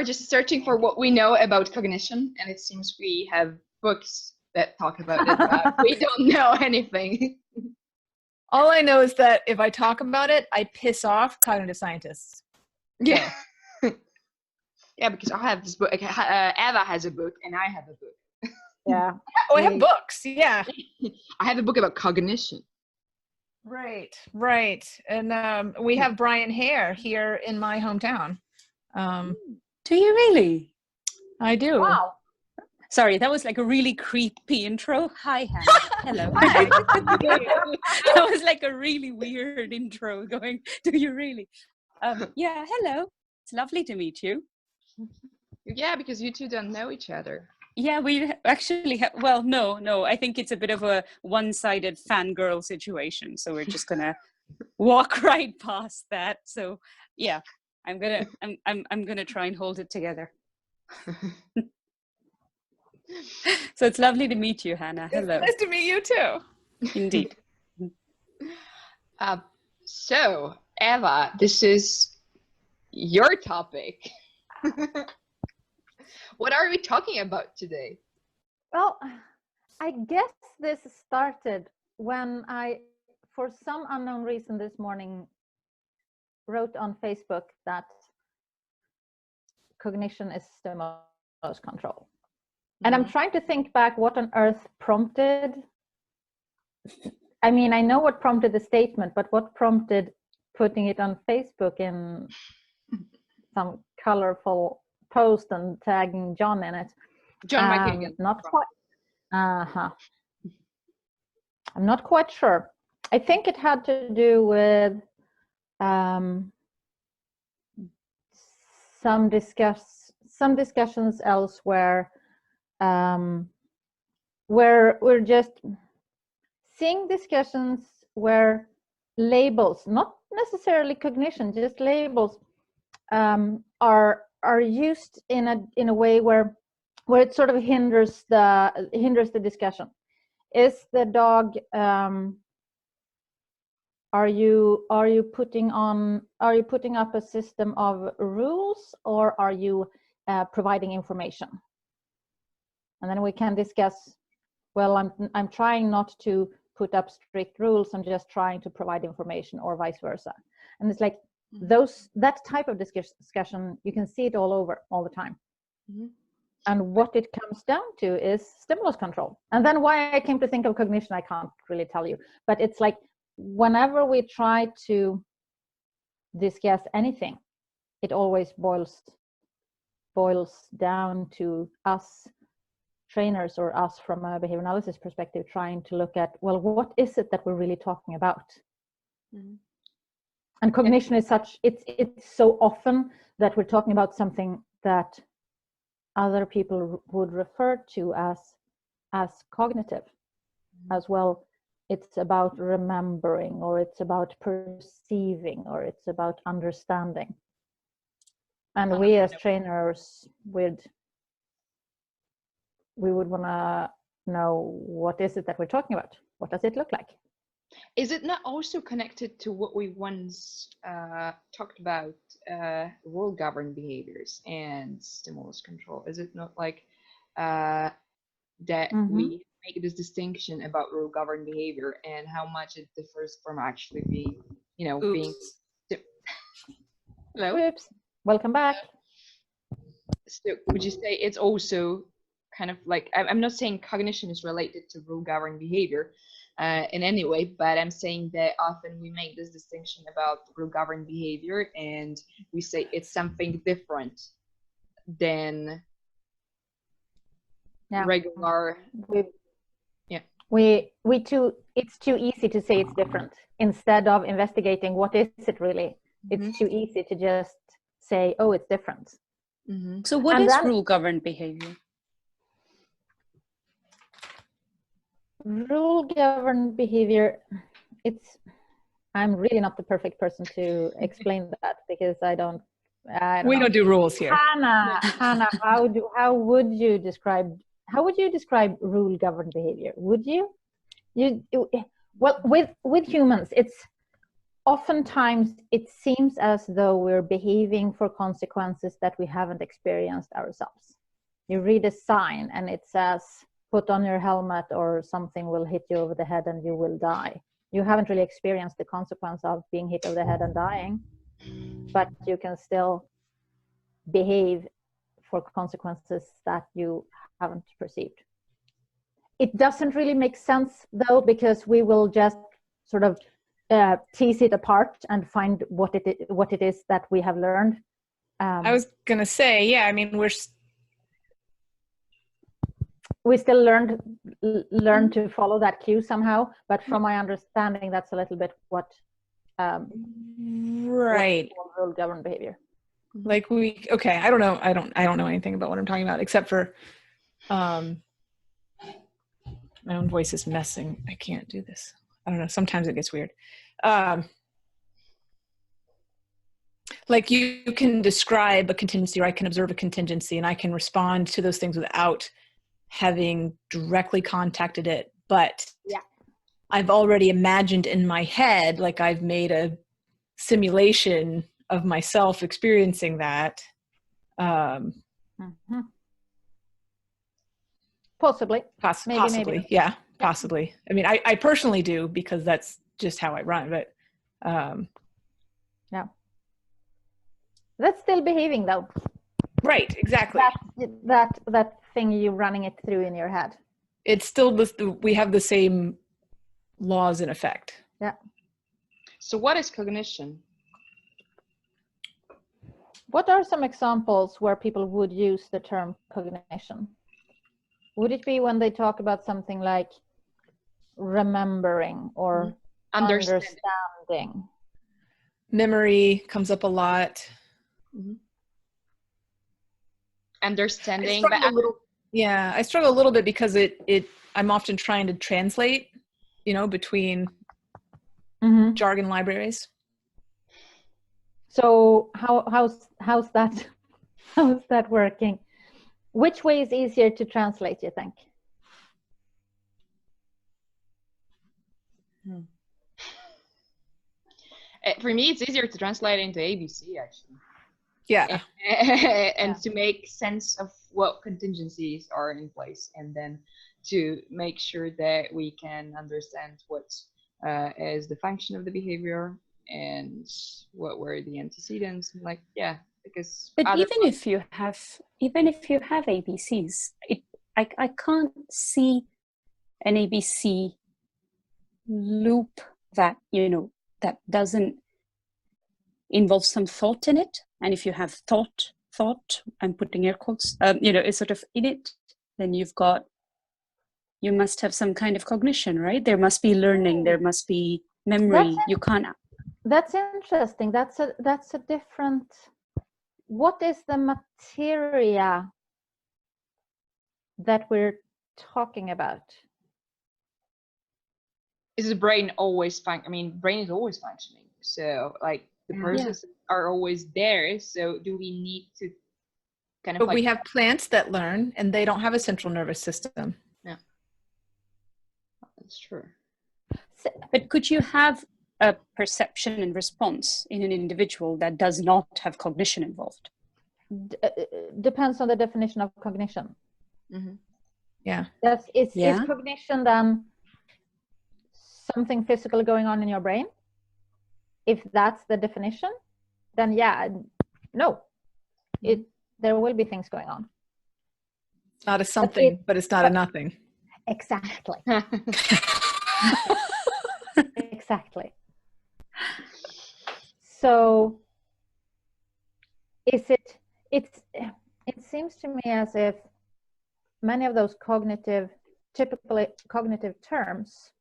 are just searching for what we know about cognition, and it seems we have books that talk about it, but we don't know anything. All I know is that if I talk about it, I piss off cognitive scientists. Yeah. Yeah, because I have this book. Eva has a book, and I have a book. Yeah. Oh, I have books. Yeah. I have a book about cognition. Right. And we have Brian Hare here in my hometown. Do you really? I do. Wow. Sorry, that was like a really creepy intro. Hi, Hannah. Hello. That was like a really weird intro going, do you really? Yeah, hello. It's lovely to meet you. Yeah, because you two don't know each other. Yeah, we actually have, well, no. I think it's a bit of a one-sided fangirl situation. So we're just gonna walk right past that. So yeah, I'm gonna try and hold it together. So it's lovely to meet you, Hannah. Hello. Nice to meet you too. Indeed. So, Eva, this is your topic. What are we talking about today? Well, I guess this started when I, for some unknown reason this morning, wrote on Facebook that cognition is stimulus control. And I'm trying to think back what on earth prompted. I mean, I know what prompted the statement, but what prompted putting it on Facebook in some colorful post and tagging John in it? John McKagan. Not quite. I'm not quite sure. I think it had to do with some discussions elsewhere, where we're just seeing discussions where labels, not necessarily cognition, just labels, are used in a way where it sort of hinders the discussion. Is the dog are you putting up a system of rules, or are you providing information? And then we can discuss, well, I'm trying not to put up strict rules, I'm just trying to provide information, or vice versa. And it's like that type of discussion, you can see it all over all the time. Mm-hmm. And what it comes down to is stimulus control. And then why I came to think of cognition, I can't really tell you. But it's like whenever we try to discuss anything, it always boils down to us trainers, or us from a behavior analysis perspective, trying to look at, well, what is it that we're really talking about? Mm-hmm. And cognition is such, it's so often that we're talking about something that other people would refer to as cognitive. Mm-hmm. As well. It's about remembering, or it's about perceiving, or it's about understanding. And we as trainers we would want to know, what is it that we're talking about? What does it look like? Is it not also connected to what we once talked about, rule-governed behaviors and stimulus control? Is it not like that we make this distinction about rule-governed behavior and how much it differs from actually being, being... Hello? Oops. Welcome back. So would you say it's also kind of like, I'm not saying cognition is related to rule-governed behavior in any way, but I'm saying that often we make this distinction about rule-governed behavior and we say it's something different than regular. It's too easy to say it's different instead of investigating what is it really. It's too easy to just say, oh, it's different. Mm-hmm. So what is rule-governed behavior? Rule-governed behavior, I'm really not the perfect person to explain that, because I don't we don't do rules here. Hannah, how would you describe rule-governed behavior? Would you? Well, with humans, it's oftentimes it seems as though we're behaving for consequences that we haven't experienced ourselves. You read a sign and it says, put on your helmet or something will hit you over the head and you will die. You haven't really experienced the consequence of being hit over the head and dying, but you can still behave for consequences that you haven't perceived. It doesn't really make sense though, because we will just sort of tease it apart and find what it is that we have learned. I was gonna say, yeah, I mean, we still learn to follow that cue somehow, but from my understanding, that's a little bit what right, rule governed behavior. Like okay, I don't know anything about what I'm talking about except for my own voice is messing. I can't do this. I don't know. Sometimes it gets weird. Like you can describe a contingency, or I can observe a contingency, and I can respond to those things without having directly contacted it. But yeah, I've already imagined in my head, like I've made a simulation of myself experiencing that. Mm-hmm. Possibly. Possibly. Yeah, possibly. I mean, I personally do, because that's just how I run, but yeah. That's still behaving though. Right, exactly. That thing you're running it through in your head. It's still we have the same laws in effect. Yeah. So what is cognition? What are some examples where people would use the term cognition? Would it be when they talk about something like remembering or understanding? Memory comes up a lot. Mm-hmm. Understanding. I struggle a little bit because I'm often trying to translate, between jargon libraries. So how's that working? Which way is easier to translate, you think? For me, it's easier to translate into ABC, actually. Yeah. And to make sense of what contingencies are in place, and then to make sure that we can understand what is the function of the behavior and what were the antecedents, and because even if you have ABCs, I can't see an ABC loop that that doesn't involve some thought in it. And if you have thought, I'm putting air quotes, it's sort of in it, then you must have some kind of cognition, right? There must be learning, there must be memory. You can't. That's interesting. That's a different. What is the materia that we're talking about? Is the brain always brain is always functioning. So the processes are always there. So do we need to kind of But we have plants that learn, and they don't have a central nervous system. Yeah. That's true. But could you have a perception and response in an individual that does not have cognition involved? Depends on the definition of cognition. Mm-hmm. Yeah. Is cognition then something physical going on in your brain? If that's the definition, then no. There will be things going on. It's not a something, but it's not a nothing. Exactly. Exactly. So it seems to me as if many of those typically cognitive terms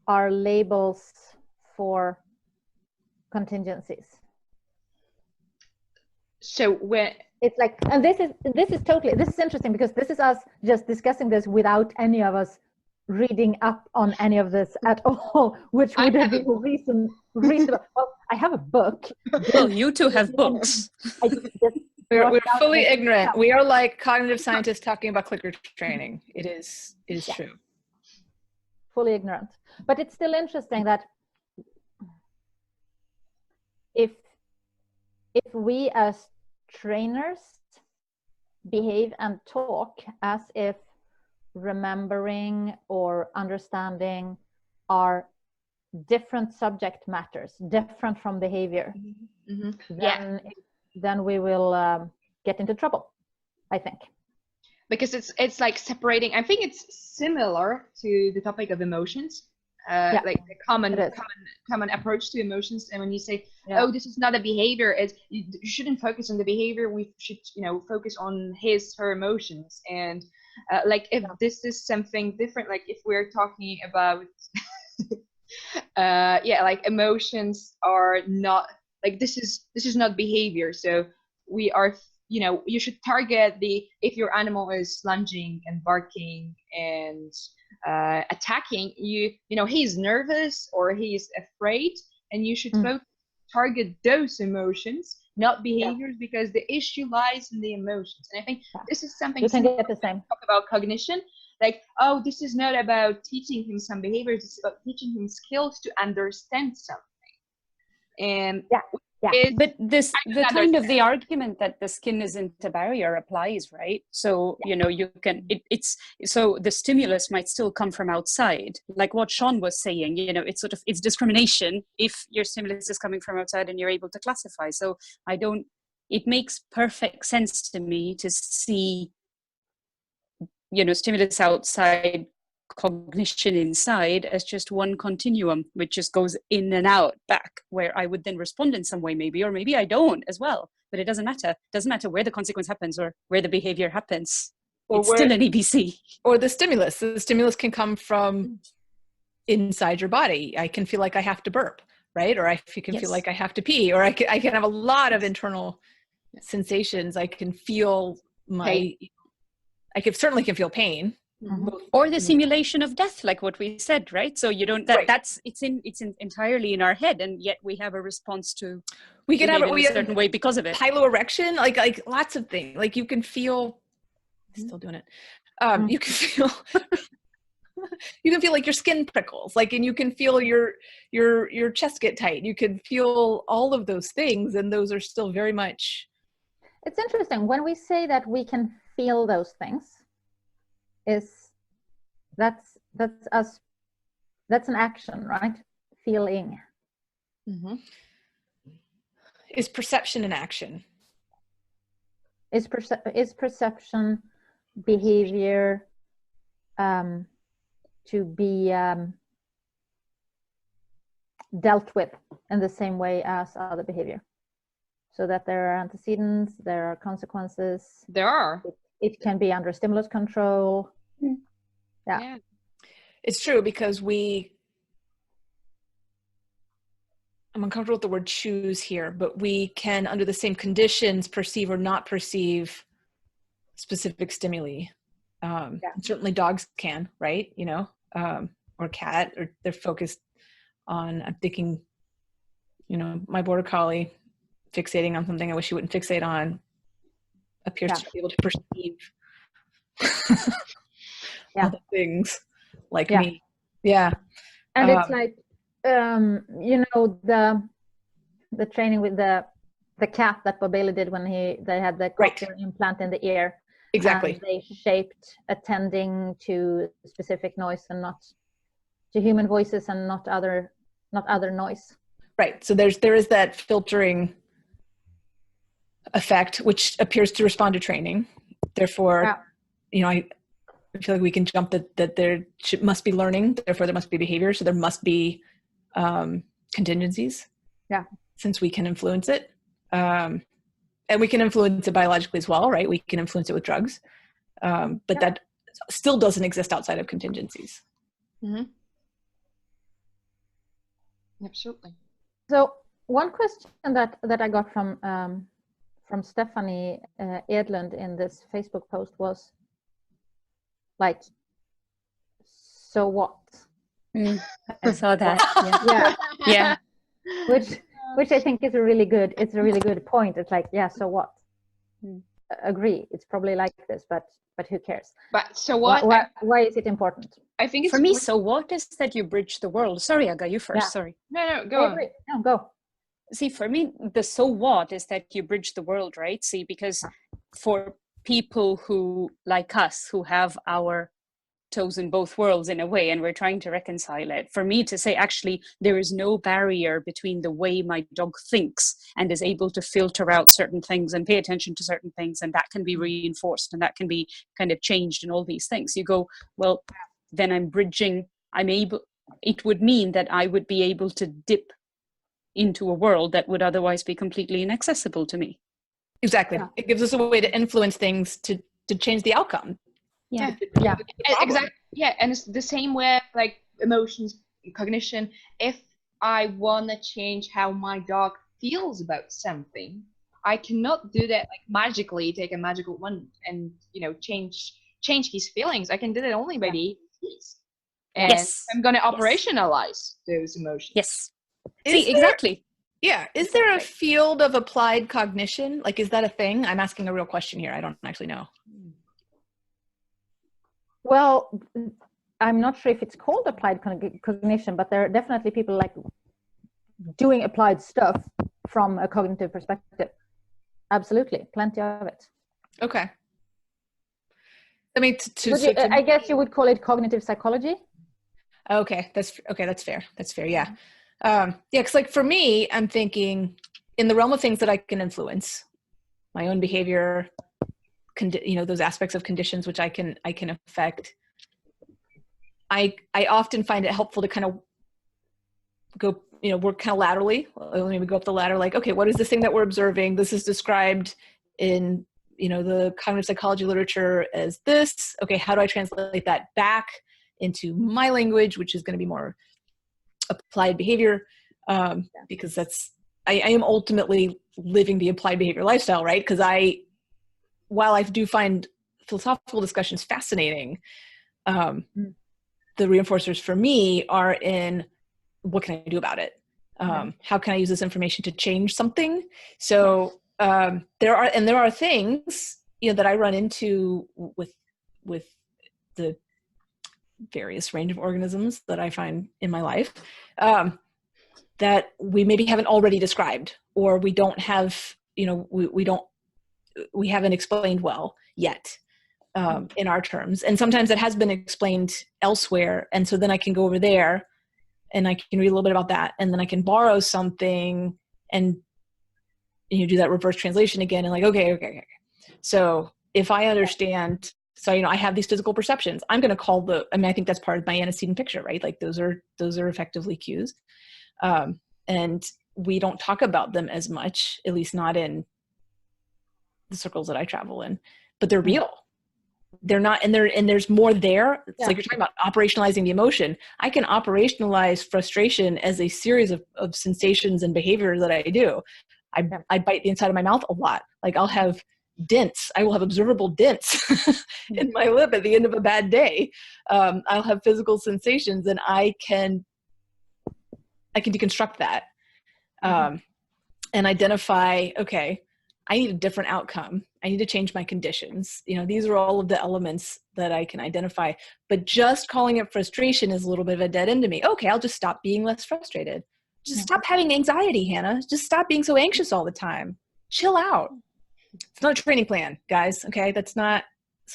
are labels for contingencies. So when it's and this is interesting, because this is us just discussing this without any of us reading up on any of this at all, which would have been reasonable. Well, I have a book. Well, you two have books. We're fully ignorant. We are like cognitive scientists talking about clicker training. It is true. Fully ignorant. But it's still interesting that if we as trainers behave and talk as if remembering or understanding are different subject matters, different from behavior, then we will get into trouble, I think. Because it's like separating. I think it's similar to the topic of emotions, like the common approach to emotions. And when you say, oh, this is not a behavior, you shouldn't focus on the behavior. We should, focus on her emotions. And like if this is something different, like if we're talking about, like emotions are not like this is not behavior. So we are. You should target if your animal is lunging and barking and attacking you, he's nervous or he's afraid, and you should target those emotions, not behaviors, because the issue lies in the emotions. And I think this is something you can get the same. Talk about cognition, like, oh, this is not about teaching him some behaviors, it's about teaching him skills to understand something. And but the kind of the argument that the skin isn't a barrier applies, right? So you can it's so the stimulus might still come from outside, like what Sean was saying. It's discrimination if your stimulus is coming from outside and you're able to classify. So it makes perfect sense to me to see stimulus outside, cognition inside, as just one continuum which just goes in and out back, where I would then respond in some way, maybe, or maybe I don't as well. But it doesn't matter where the consequence happens or where the behavior happens. It's still an EBC. Or the stimulus can come from inside your body. I can feel like I have to burp, right? Or I can feel like I have to pee, or I can have a lot of internal sensations. I can feel I certainly can feel pain. Mm-hmm. Or the simulation of death, like what we said, right? So you don't it's entirely in our head, and yet we have a response to we can have it a certain way because of it. Piloerection, like lots of things. Like you can feel still doing it. You can feel like your skin prickles, like, and you can feel your chest get tight. You can feel all of those things, and those are still very much. It's interesting when we say that we can feel those things. That's an action, right? Feeling. Mm-hmm. Is perception an action? Is perception behavior to be dealt with in the same way as other behavior? So that there are antecedents, there are consequences. There are. It can be under stimulus control. Yeah. It's true, because I'm uncomfortable with the word choose here, but we can, under the same conditions, perceive or not perceive specific stimuli. Certainly dogs can, right? Or cat, or they're focused on, I'm thinking, my border collie fixating on something I wish he wouldn't fixate on appears to be able to perceive other things like me. Yeah. And it's like, the training with the cat that Bob Bailey did when they had the cochlear implant in the ear. Exactly. And they shaped attending to specific noise and not to human voices and not other noise. Right. So there is that filtering effect, which appears to respond to training. Therefore, I feel like we can jump that there must be learning. Therefore, there must be behavior. So there must be contingencies. Yeah. Since we can influence it. And we can influence it biologically as well, right? We can influence it with drugs. But that still doesn't exist outside of contingencies. Mm-hmm. Absolutely. So one question that I got from Stephanie Edlund in this Facebook post was like, so what? I saw that. Yeah. Which I think is a really good point. It's like, so what? Agree. It's probably like this, but who cares? But so what? Why is it important? I think it's for me. So what is that you bridge the world? Sorry, Aga, you first. Sorry. No, go on. No, go. see, for me, the so what is that you bridge the world, right? See, because for people who, like us, who have our toes in both worlds in a way, and we're trying to reconcile it, for me to say, actually, there is no barrier between the way my dog thinks and is able to filter out certain things and pay attention to certain things, and that can be reinforced and that can be kind of changed and all these things. You go, well, then it would mean that I would be able to dip into a world that would otherwise be completely inaccessible to me. Exactly. Yeah. It gives us a way to influence things to change the outcome. Yeah. Yeah. Exactly. Yeah, and it's the same with like emotions, cognition. If I want to change how my dog feels about something, I cannot do that like magically, take a magical wand and change his feelings. I can do that only by the EEGs. And Yes. I'm going to operationalize those emotions. Yes. Is See, exactly. Yeah. Is there a field of applied cognition? Like, is that a thing? I'm asking a real question here. I don't actually know. Well, I'm not sure if it's called applied cognition, but there are definitely people like doing applied stuff from a cognitive perspective. Absolutely, plenty of it. Okay. I mean, I guess you would call it cognitive psychology. Okay, that's fair. That's fair. Yeah. Yeah, because like for me, I'm thinking in the realm of things that I can influence, my own behavior, those aspects of conditions which I can affect. I often find it helpful to kind of go, work kind of laterally. Maybe go up the ladder, like, okay, what is this thing that we're observing? This is described in, the cognitive psychology literature as this. Okay, how do I translate that back into my language, which is going to be more applied behavior? Because I am ultimately living the applied behavior lifestyle, right? Because while I do find philosophical discussions fascinating, the reinforcers for me are in what can I do about it? How can I use this information to change something? So there are things that I run into with the various range of organisms that I find in my life that we maybe haven't already described, or we don't have, we haven't explained well yet in our terms. And sometimes it has been explained elsewhere. And so then I can go over there and I can read a little bit about that. And then I can borrow something and do that reverse translation again. And like, okay. So if I understand, I have these physical perceptions, I'm going to call I think that's part of my antecedent picture, right? Like those are effectively cues. And we don't talk about them as much, at least not in the circles that I travel in, but they're real. They're not, and there's more there. It's like you're talking about operationalizing the emotion. I can operationalize frustration as a series of sensations and behaviors that I do. I bite the inside of my mouth a lot. Like I'll have dents. I will have observable dents in my lip at the end of a bad day. I'll have physical sensations, and I can deconstruct that and identify, okay, I need a different outcome. I need to change my conditions. These are all of the elements that I can identify, but just calling it frustration is a little bit of a dead end to me. Okay, I'll just stop being less frustrated. Just stop having anxiety, Hannah. Just stop being so anxious all the time. Chill out. It's not a training plan, guys. Okay, it's not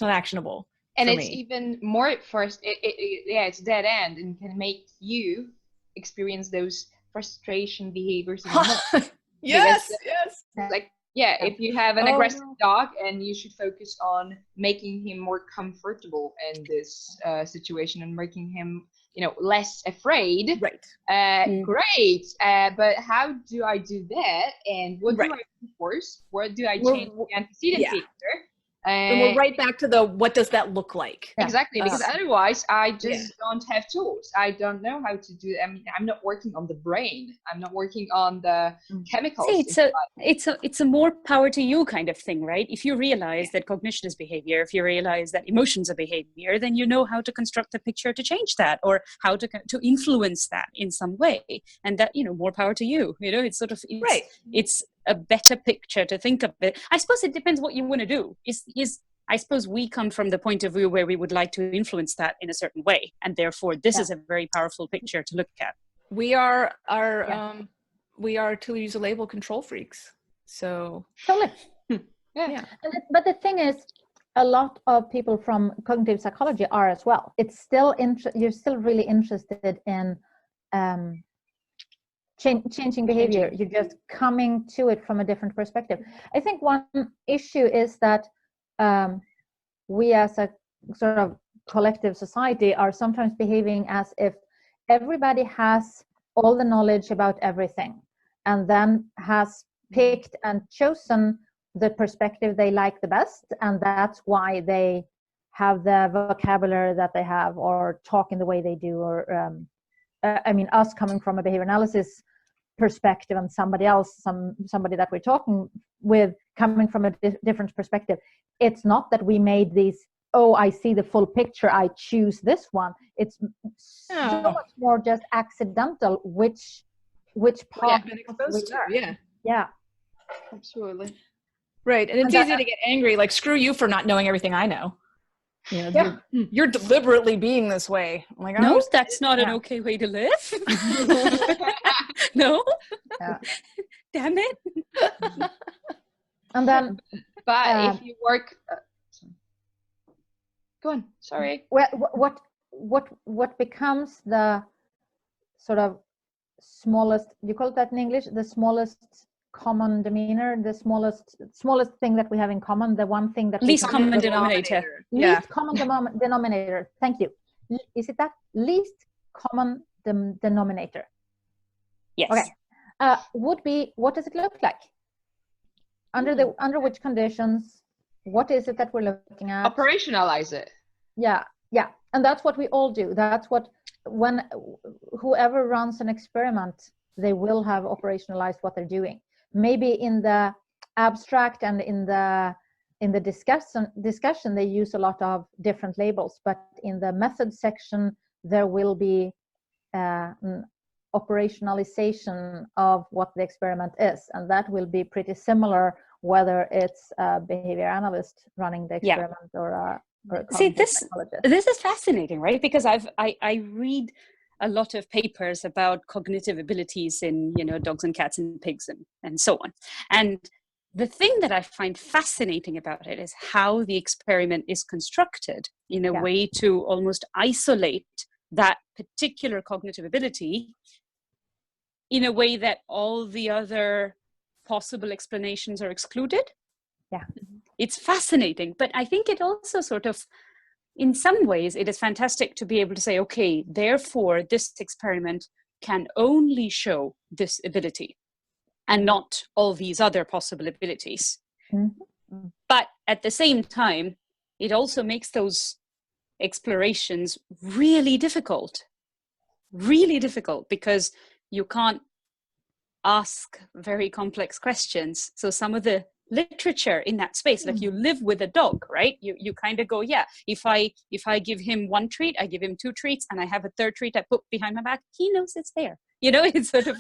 actionable. And it's even more at first. It's dead end and can make you experience those frustration behaviors even more. Yes. Like, if you have an aggressive dog and you should focus on making him more comfortable in this situation and making him, less afraid. Right. Great. But how do I do that? And what do I reinforce? What do I change the antecedent picture? And we're right back to what does that look like? Exactly, because otherwise I just don't have tools. I don't know how to do it. I mean, I'm not working on the brain. I'm not working on the chemicals. See, it's a more power to you kind of thing, right? If you realize that cognition is behavior, if you realize that emotions are behavior, then you know how to construct a picture to change that, or how to influence that in some way. And that, more power to you. It's sort of it's a better picture to think of it. I suppose it depends what you want to do. I suppose we come from the point of view where we would like to influence that in a certain way, and therefore this is a very powerful picture to look at. We are we are, to use a label, control freaks. So Totally. yeah. But the thing is, a lot of people from cognitive psychology are as well. It's still you're still really interested in changing behavior. You're just coming to it from a different perspective. I think one issue is that we as a sort of collective society are sometimes behaving as if everybody has all the knowledge about everything and then has picked and chosen the perspective they like the best, and that's why they have the vocabulary that they have or talk in the way they do. Or I mean, us coming from a behavior analysis perspective and somebody else, somebody that we're talking with coming from a different perspective, it's not that we made these, oh, I see the full picture, I choose this one. It's so much more just accidental which part been exposed to. Yeah, Absolutely. Right. And it's easy to get angry, like, screw you for not knowing everything I know. You know, you're deliberately being this way. I'm like, No, that's not an okay way to live. No. Yeah. Damn it. And then, but if you work, go on. Sorry. what becomes the sort of smallest? You call it that in English? The smallest common demeanor, the smallest thing that we have in common, the one thing that least common denominator. Least common denominator. Thank you. Is it that least common denominator? Yes. Okay. Would be, what does it look like? Under which conditions? What is it that we're looking at? Operationalize it. Yeah. And that's what we all do. That's what, when whoever runs an experiment, they will have operationalized what they're doing. Maybe in the abstract and in the discussion they use a lot of different labels, but in the method section there will be an operationalization of what the experiment is, and that will be pretty similar whether it's a behavior analyst running the experiment or a psychologist. This is fascinating, right? Because I read a lot of papers about cognitive abilities in, you know, dogs and cats and pigs and so on. And the thing that I find fascinating about it is how the experiment is constructed in a way to almost isolate that particular cognitive ability in a way that all the other possible explanations are excluded. Yeah. It's fascinating, but I think it also sort of, in some ways, it is fantastic to be able to say, okay, therefore, this experiment can only show this ability and not all these other possible abilities. Mm-hmm. But at the same time, it also makes those explorations really difficult, because you can't ask very complex questions. So some of the literature in that space, like you live with a dog, right? You kind of go, yeah, if I give him one treat, I give him two treats, and I have a third treat I put behind my back, he knows it's there. You know, it's sort of,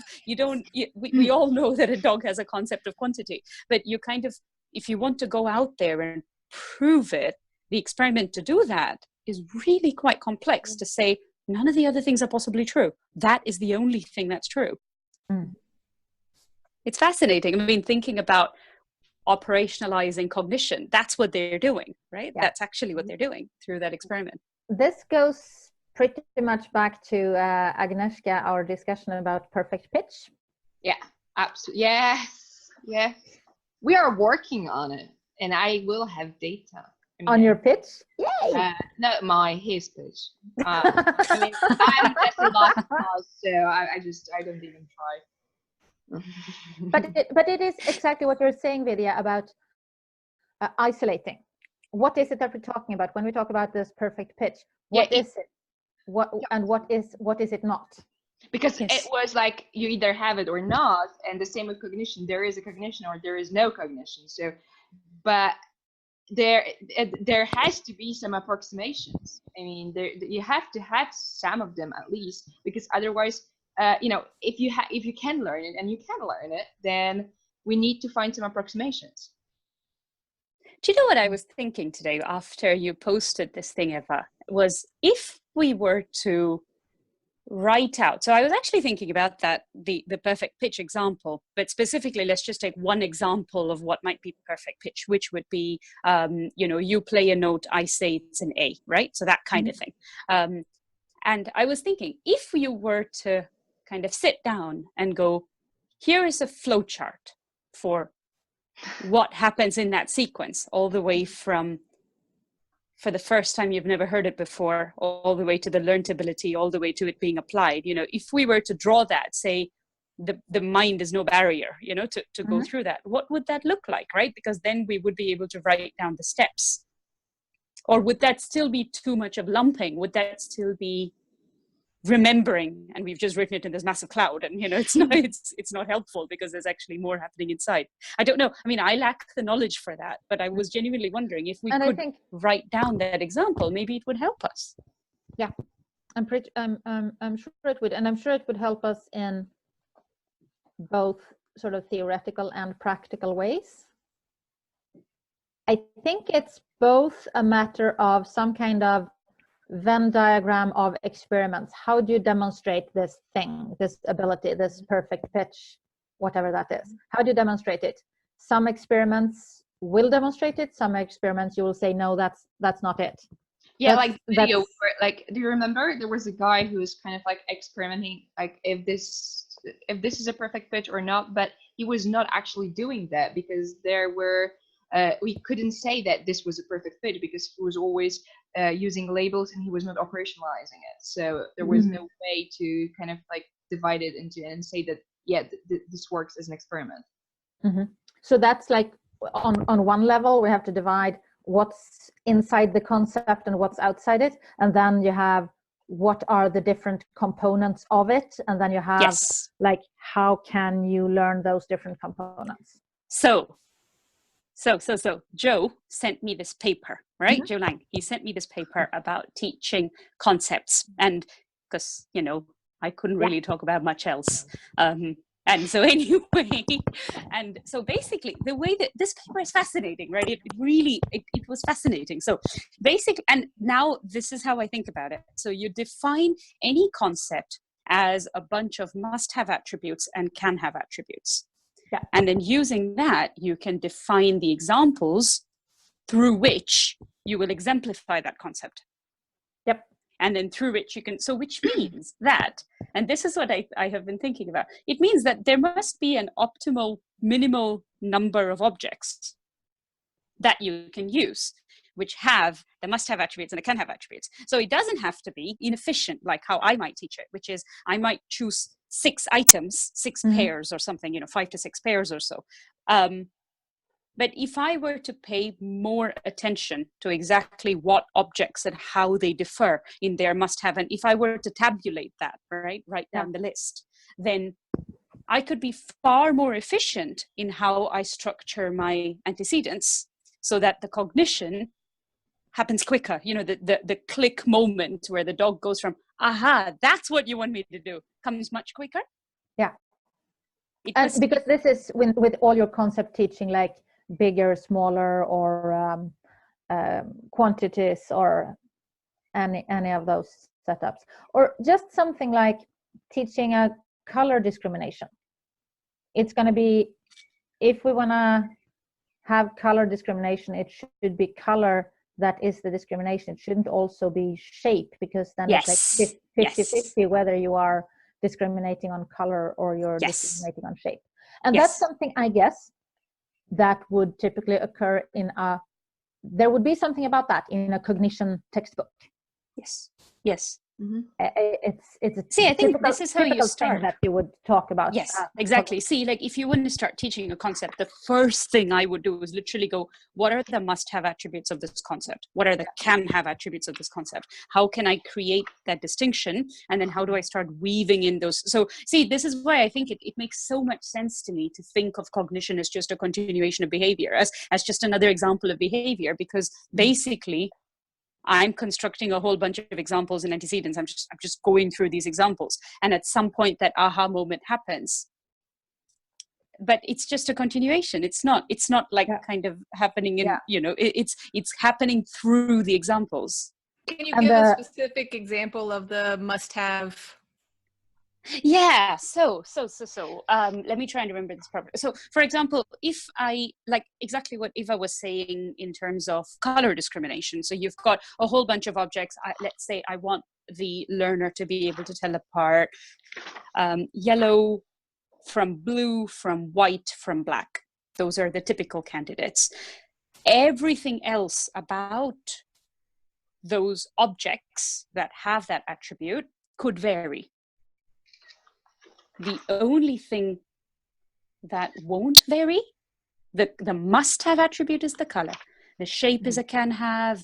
we all know that a dog has a concept of quantity, but you kind of, if you want to go out there and prove it, the experiment to do that is really quite complex, to say none of the other things are possibly true. That is the only thing that's true. It's fascinating. I mean, thinking about operationalizing cognition, that's what they're doing, right? That's actually what they're doing through that experiment. This goes pretty much back to Agnieszka, our discussion about perfect pitch. Yeah, absolutely. Yes. We are working on it, and I will have data. On your pitch? Yay! Not his pitch. I mean, I'm just a lost cause, so I don't even try. But it is exactly what you're saying, Vidya, about isolating. What is it that we're talking about when we talk about this perfect pitch? What is it? And what is it not? Because it was like you either have it or not, and the same with cognition. There is a cognition or there is no cognition. So, but there has to be some approximations. I mean, you have to have some of them at least, because otherwise, if you can learn it, and you can learn it, then we need to find some approximations. Do you know what I was thinking today after you posted this thing, Eva? Was if we were to write out. So I was actually thinking about that, the perfect pitch example, but specifically, let's just take one example of what might be perfect pitch, which would be, you play a note, I say it's an A, right? So that kind of thing. And I was thinking, if you were to kind of sit down and go, here is a flow chart for what happens in that sequence, all the way from, for the first time you've never heard it before, all the way to the learned ability, all the way to it being applied. If we were to draw that, say the mind is no barrier, to go through that, what would that look like, right? Because then we would be able to write down the steps. Or would that still be too much of lumping? Would that still be remembering, and we've just written it in this massive cloud, and it's not helpful because there's actually more happening inside. I don't know. I mean, I lack the knowledge for that, but I was genuinely wondering if we could write down that example, maybe it would help us. Yeah, I'm sure it would, and I'm sure it would help us in both sort of theoretical and practical ways. I think it's both a matter of some kind of Venn diagram of experiments. How do you demonstrate this thing, this ability, this perfect pitch, whatever that is? How do you demonstrate it? Some experiments will demonstrate it. Some experiments you will say, no, that's not it. Yeah, like video. Where, like, do you remember there was a guy who was kind of like experimenting, like if this is a perfect pitch or not, but he was not actually doing that because there were. We couldn't say that this was a perfect fit because he was always using labels and he was not operationalizing it. So there was no way to kind of like divide it into and say that, yeah, this works as an experiment. So that's like on one level, we have to divide what's inside the concept and what's outside it. And then you have what are the different components of it. And then you have like, how can you learn those different components? So Joe sent me this paper, right? Joe Lang, he sent me this paper about teaching concepts, and because I couldn't really talk about much else, and so anyway, and so basically the way that this paper is fascinating, right? It really was fascinating. So basically, and now this is how I think about it. So you define any concept as a bunch of must-have attributes and can-have attributes. Yeah. And then using that, you can define the examples through which you will exemplify that concept. Yep. And then through which you can, so which means that, and this is what I have been thinking about, it means that there must be an optimal minimal number of objects that you can use, which have the must-have attributes and the can-have attributes. So it doesn't have to be inefficient, like how I might teach it, which is I might choose 6 items, 6 pairs or something, 5 to 6 pairs or so. But if I were to pay more attention to exactly what objects and how they differ in their must-have, and if I were to tabulate that, right, write down the list, then I could be far more efficient in how I structure my antecedents so that the cognition happens quicker. The click moment where the dog goes from, aha, that's what you want me to do, comes much quicker. Yeah. Because this is with all your concept teaching, like bigger, smaller, or quantities, or any of those setups, or just something like teaching a color discrimination. It's going to be, if we want to have color discrimination, it should be color that is the discrimination. It shouldn't also be shape, because then it's like 50-50 whether you are discriminating on color or you're discriminating on shape. And that's something, I guess, that would typically occur there would be something about that in a cognition textbook. Yes. Mm-hmm. It's I think this is how you start. That you would talk about. Yes, exactly. See, like if you want to start teaching a concept, the first thing I would do is literally go, what are the must-have attributes of this concept? What are the can-have attributes of this concept? How can I create that distinction? And then how do I start weaving in those? So see, this is why I think it makes so much sense to me to think of cognition as just a continuation of behavior, as just another example of behavior, because basically I'm constructing a whole bunch of examples and antecedents. I'm just going through these examples. And at some point that aha moment happens. But it's just a continuation. It's not like kind of happening in, it's happening through the examples. Can you give a specific example of the must-have Yeah, so let me try and remember this properly. So for example, if I, like exactly what Eva was saying in terms of color discrimination, so you've got a whole bunch of objects. Let's say I want the learner to be able to tell apart yellow from blue, from white, from black. Those are the typical candidates. Everything else about those objects that have that attribute could vary. The only thing that won't vary, the must-have attribute, is the color. The shape is a can-have.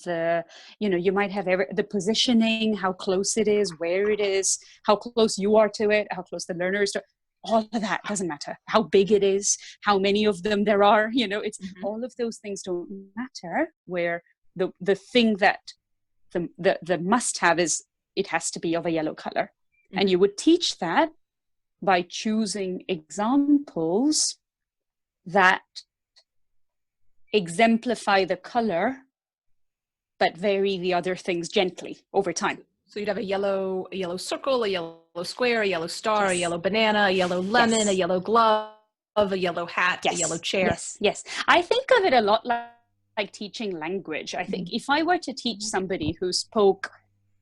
You might have the positioning, how close it is, where it is, how close you are to it, how close the learner is to. All of that doesn't matter. How big it is, how many of them there are. It's all of those things don't matter. Where the thing that the must-have is, it has to be of a yellow color, and you would teach that by choosing examples that exemplify the color, but vary the other things gently over time. So you'd have a yellow circle, a yellow square, a yellow star, a yellow banana, a yellow lemon, a yellow glove, a yellow hat, a yellow chair. Yes. I think of it a lot like teaching language. I think if I were to teach somebody who spoke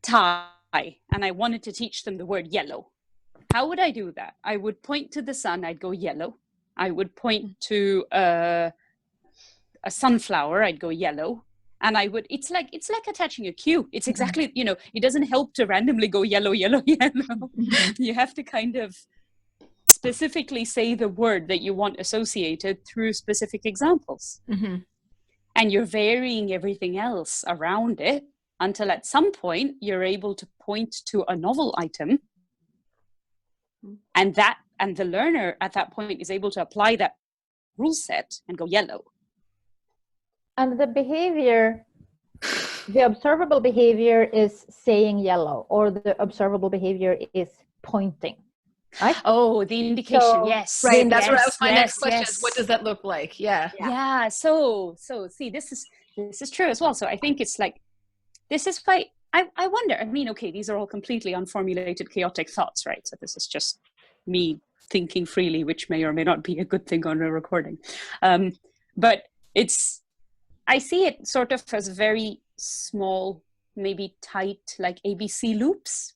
Thai and I wanted to teach them the word yellow, how would I do that? I would point to the sun, I'd go yellow. I would point to a sunflower, I'd go yellow. And it's like attaching a cue. It's exactly, it doesn't help to randomly go yellow, yellow, yellow. You have to kind of specifically say the word that you want associated through specific examples. And you're varying everything else around it until at some point you're able to point to a novel item. And the learner at that point is able to apply that rule set and go yellow. And the behavior, the observable behavior is saying yellow, or the observable behavior is pointing, right? Oh, the indication, So, yes. Right, yes, that was my next question. yes. What does that look like? Yeah. So see, this is true as well. So I think it's like, this is why I wonder, I mean, okay, these are all completely unformulated, chaotic thoughts, right? So this is just me thinking freely, which may or may not be a good thing on a recording. But I see it sort of as very small, maybe tight, like ABC loops,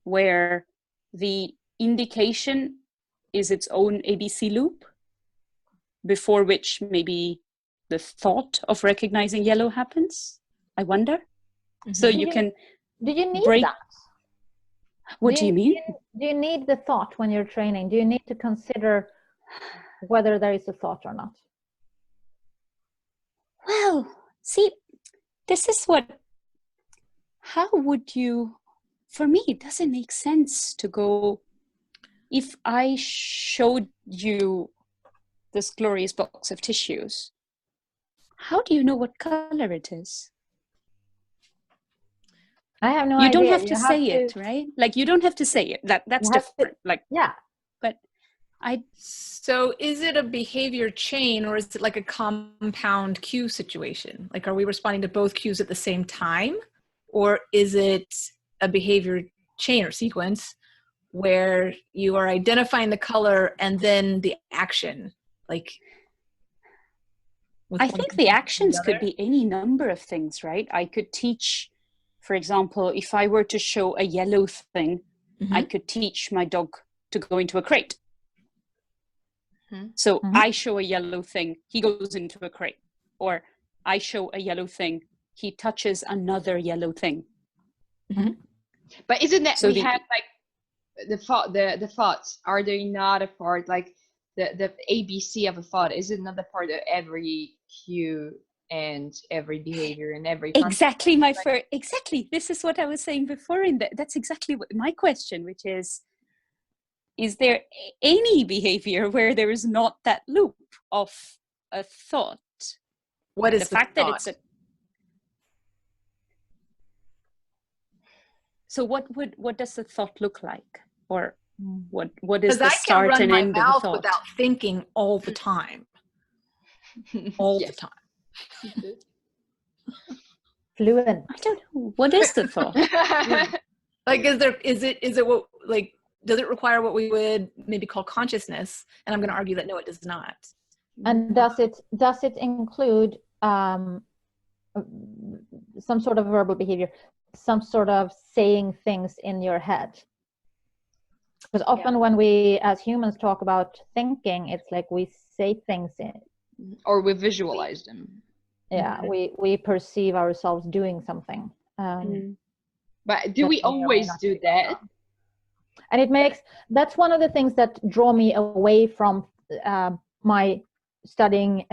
where the indication is its own ABC loop, before which maybe the thought of recognizing yellow happens, I wonder. So you can Do you need break. that? What do you mean? Do you need the thought when you're training? Do you need to consider whether there is a thought or not? Well, see, this is how would you, for me, it doesn't make sense to go, if I showed you this glorious box of tissues, how do you know what color it is? I have no idea. You don't have to say it, right? Like, you don't have to say it. That's different. But So is it a behavior chain, or is it like a compound cue situation? Like, are we responding to both cues at the same time? Or is it a behavior chain or sequence where you are identifying the color and then the action? Like, I think the actions could be any number of things, right? I could teach, for example, if I were to show a yellow thing, I could teach my dog to go into a crate. So I show a yellow thing, he goes into a crate. Or I show a yellow thing, he touches another yellow thing. But isn't that, So we have like the thoughts, are they not a part, like the ABC of a thought, is it not a part of every cue and every behavior and every exactly exactly, this is what I was saying before, and that's exactly what my question, which is there any behavior where there is not that loop of a thought? What is the fact thought? that it's so what does the thought look like? Or what is the start and end of the thought? Without thinking all the time. The time. Fluent. I don't know. What is the thought? Like, is it what, like, does it require what we would maybe call consciousness? And I'm going to argue that no, it does not. And does it include some sort of verbal behavior, some sort of saying things in your head? Because often when we as humans talk about thinking, it's like we say things in, or we visualize them. Yeah, we perceive ourselves doing something. But do we always do that? And that's one of the things that draw me away from my studying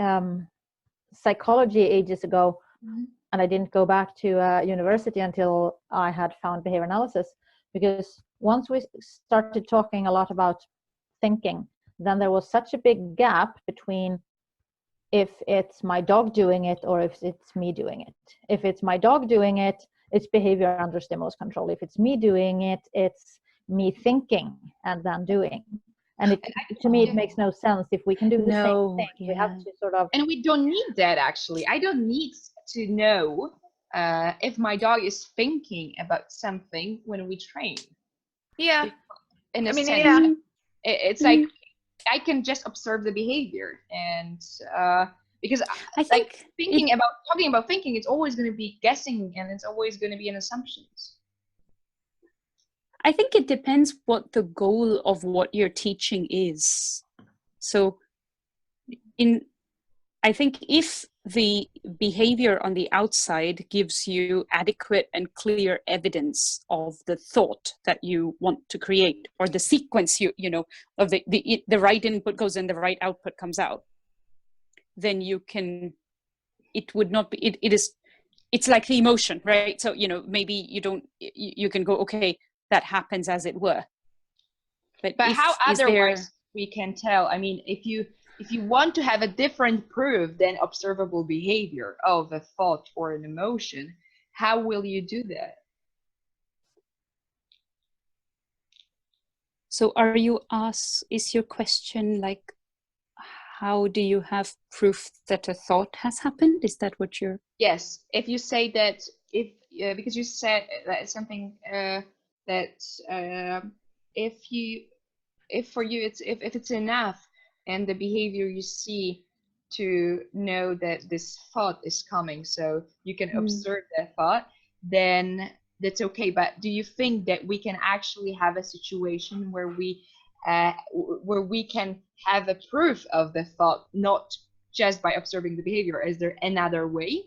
psychology ages ago. And I didn't go back to university until I had found behavior analysis, because once we started talking a lot about thinking, then there was such a big gap between if it's my dog doing it or if it's me doing it. If it's my dog doing it, it's behavior under stimulus control. If it's me doing it, it's me thinking and then doing. And to me, it makes no sense. If we can do the same thing, we have to sort of... And we don't need that, actually. I don't need to know if my dog is thinking about something when we train. Yeah. In a sense, it's like I can just observe the behavior, and because I think talking about thinking, it's always going to be guessing, and it's always going to be an assumptions. I think it depends what the goal of what you're teaching is. So I think if the behavior on the outside gives you adequate and clear evidence of the thought that you want to create, or the sequence you know of the right input goes in, the right output comes out, then you can, it would not be, it's like the emotion, right? So, maybe you can go, okay, that happens as it were. But how otherwise we can tell? I mean, if you want to have a different proof than observable behavior of a thought or an emotion, how will you do that? So is your question like, how do you have proof that a thought has happened? Is that what you're... Yes, if you say that, because you said that something that if for you if it's enough and the behavior you see to know that this thought is coming, so you can observe that thought, then that's okay. But do you think that we can actually have a situation where we can have a proof of the thought, not just by observing the behavior? Is there another way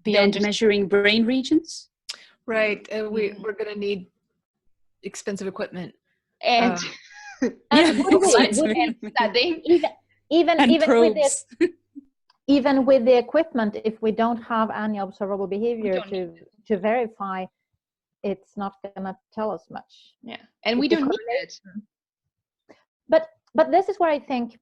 beyond measuring brain regions? Right. We're going to need expensive equipment and studying, even with the equipment, if we don't have any observable behavior to verify, it's not going to tell us much. Yeah, and we don't need it. But this is where I think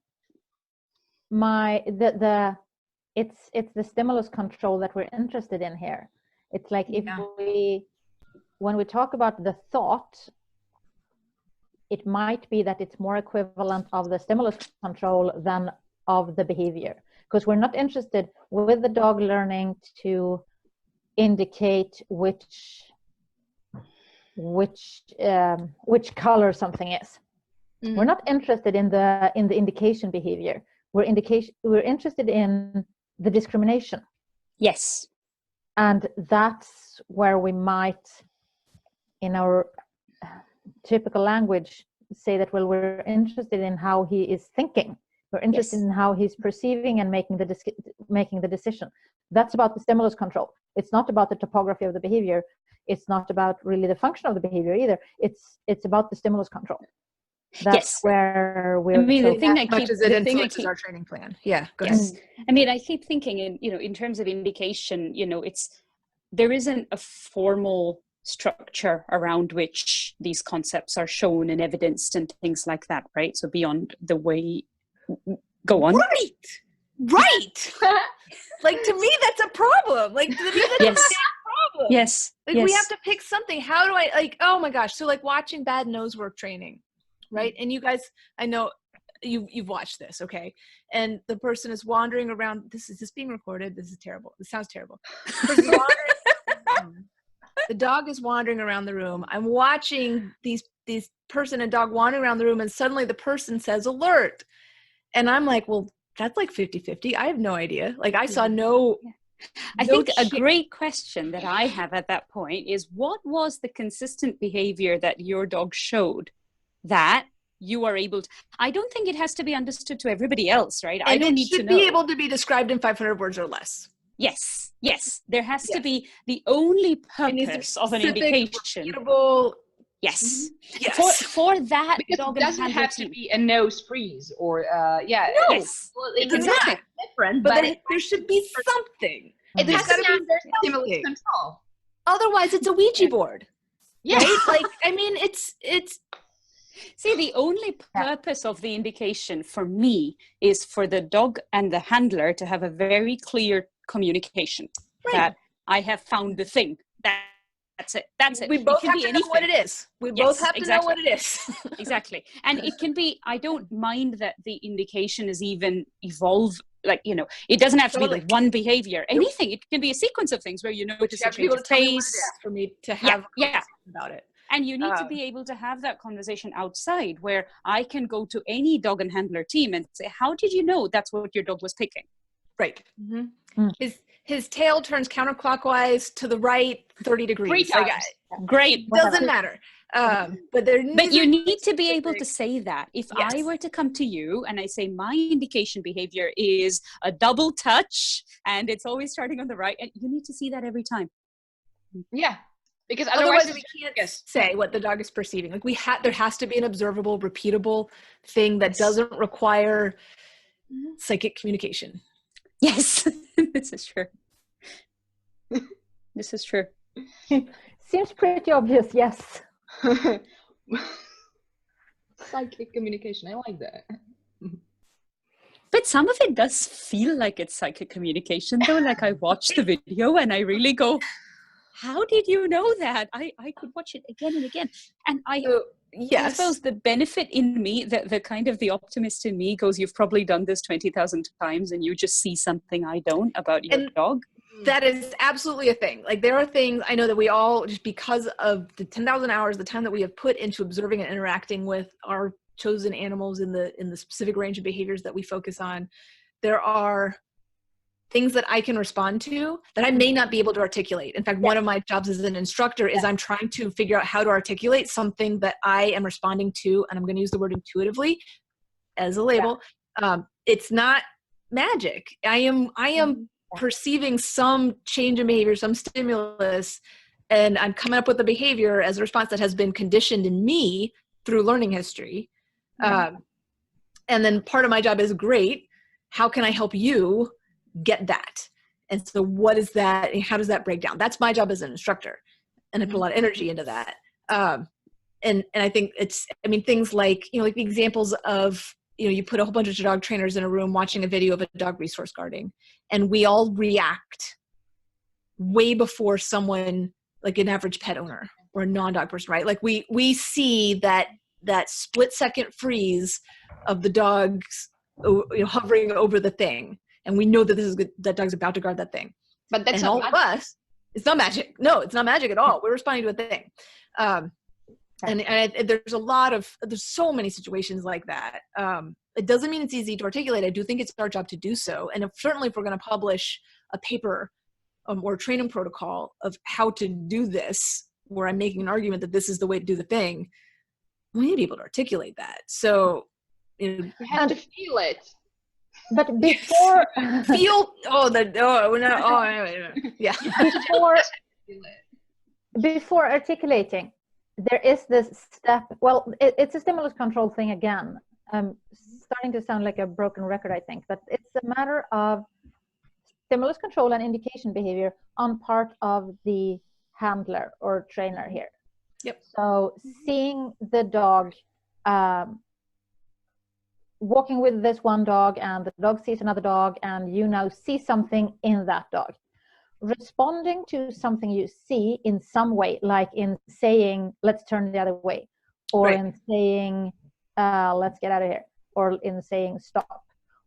it's the stimulus control that we're interested in here. It's like when we talk about the thought, it might be that it's more equivalent of the stimulus control than of the behavior, because we're not interested with the dog learning to indicate which color something is. We're not interested in the indication behavior. We're interested in the discrimination. Yes. And that's where we might, in our typical language, say that, well, we're interested in how he is thinking. We're interested in how he's perceiving and making the decision. That's about the stimulus control. It's not about the topography of the behavior. It's not about really the function of the behavior either. It's about the stimulus control. That's where we're... I mean, the thing that influences our training plan. Yeah, go ahead. Yes. I mean, I keep thinking in terms of indication, there isn't a formal structure around which these concepts are shown and evidenced and things like that, right? So beyond the way... Go on. Right. Like, to me, that's a problem. Like, to me, that's a big problem. Yes. Like, we have to pick something. How do I, like, oh my gosh. So, like, watching bad nose work training, right? And you guys, I know you've watched this, okay? And the person is wandering around. Is this being recorded? This is terrible. This sounds terrible. The person is wandering. The dog is wandering around the room. I'm watching these person and dog wandering around the room, and suddenly the person says alert. And I'm like, well, that's like 50-50. I have no idea. Like I saw no. I think a great question that I have at that point is, what was the consistent behavior that your dog showed that you are able to? I don't think it has to be understood to everybody else, right? I don't need to know. It should be able to be described in 500 words or less. Yes. There has to be the only purpose of an indication. Repeatable. Yes. Yes. For that because dog it doesn't and have to be a nose freeze or yeah. No. Yes. Well, it It's can not. be different, But but there should be something. it There's has to gotta be be stimulus something. control. Otherwise, it's a Ouija board. Yeah. Right? Like, I mean, it's. See, the only purpose of the indication for me is for the dog and the handler to have a very clear communication that I have found the thing. That's it. That's it. We both it have to know what it is. We both have to know what it is. Exactly. And it can be, I don't mind that the indication is even evolve. Like, you know, it doesn't have to be like one behavior, anything. It can be a sequence of things where you notice a change of pace. For me to have about it. And you need to be able to have that conversation outside where I can go to any dog and handler team and say, how did you know that's what your dog was picking? Right. Mm-hmm. His tail turns counterclockwise to the right 30 degrees. Great. Doesn't matter. But you need to be able to say that. If I were to come to you and I say my indication behavior is a double touch and it's always starting on the right, and you need to see that every time. Yeah. Because otherwise we can't say what the dog is perceiving. Like there has to be an observable, repeatable thing that doesn't require psychic communication. Yes, this is true. This is true. Seems pretty obvious, yes. Psychic communication, I like that. But some of it does feel like it's psychic communication, though. Like I watch the video and I really go, how did you know that? I could watch it again and again. And I suppose the benefit in me, the kind of the optimist in me goes, you've probably done this 20,000 times and you just see something I don't about your dog. That is absolutely a thing. Like there are things I know that we all, just because of the 10,000 hours, the time that we have put into observing and interacting with our chosen animals in the specific range of behaviors that we focus on, there are things that I can respond to that I may not be able to articulate. In fact, one of my jobs as an instructor is I'm trying to figure out how to articulate something that I am responding to, and I'm going to use the word intuitively as a label. It's not magic. I am perceiving some change in behavior, some stimulus, and I'm coming up with a behavior as a response that has been conditioned in me through learning history. And then part of my job is, great, how can I help you get that? And so what is that? And how does that break down? That's my job as an instructor. And I put a lot of energy into that. And I think things like, like the examples of, you put a whole bunch of dog trainers in a room watching a video of a dog resource guarding, and we all react way before someone like an average pet owner or a non-dog person, right? Like we see that split second freeze of the dogs hovering over the thing. And we know that that dog's about to guard that thing. But that's not magic. Us, it's not magic. No, it's not magic at all. We're responding to a thing. And there's so many situations like that. It doesn't mean it's easy to articulate. I do think it's our job to do so. And certainly if we're going to publish a paper or a training protocol of how to do this, where I'm making an argument that this is the way to do the thing, we need to be able to articulate that. So you have to feel it. But before before articulating, there is this step. Well, it's a stimulus control thing again. Starting to sound like a broken record, I think, but it's a matter of stimulus control and indication behavior on part of the handler or trainer here. Yep. So seeing the dog walking with this one dog, and the dog sees another dog, and you now see something in that dog. Responding to something you see in some way, like in saying, let's turn the other way, or in saying, let's get out of here, or in saying stop,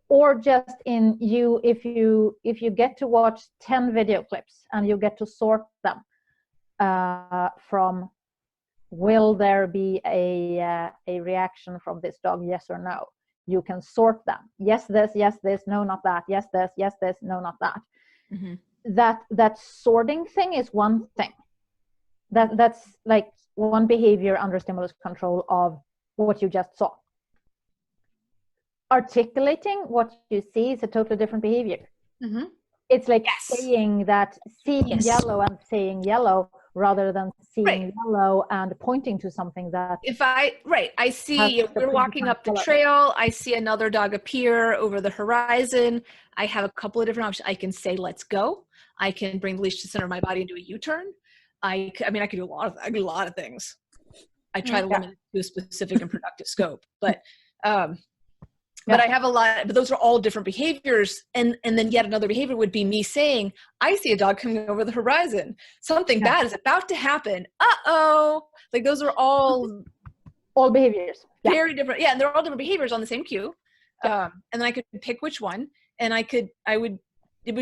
or just in if you get to watch 10 video clips and you get to sort them, from will there be a reaction from this dog, yes or no. You can sort them. Yes, this, no, not that. Yes, this, no, not that. That sorting thing is one thing. That's like one behavior under stimulus control of what you just saw. Articulating what you see is a totally different behavior. It's like saying that, seeing yellow and saying yellow, rather than seeing yellow and pointing to something that. If I see we're walking up the trail, I see another dog appear over the horizon. I have a couple of different options. I can say, let's go. I can bring the leash to the center of my body and do a U-turn. I could do a lot of things. I try to limit it to a specific and productive scope, but I have a lot, but those are all different behaviors. And then yet another behavior would be me saying, I see a dog coming over the horizon. Something bad is about to happen. Uh-oh. Like those are all behaviors. Very different. Yeah. And they're all different behaviors on the same cue. And then I could pick which one, and it would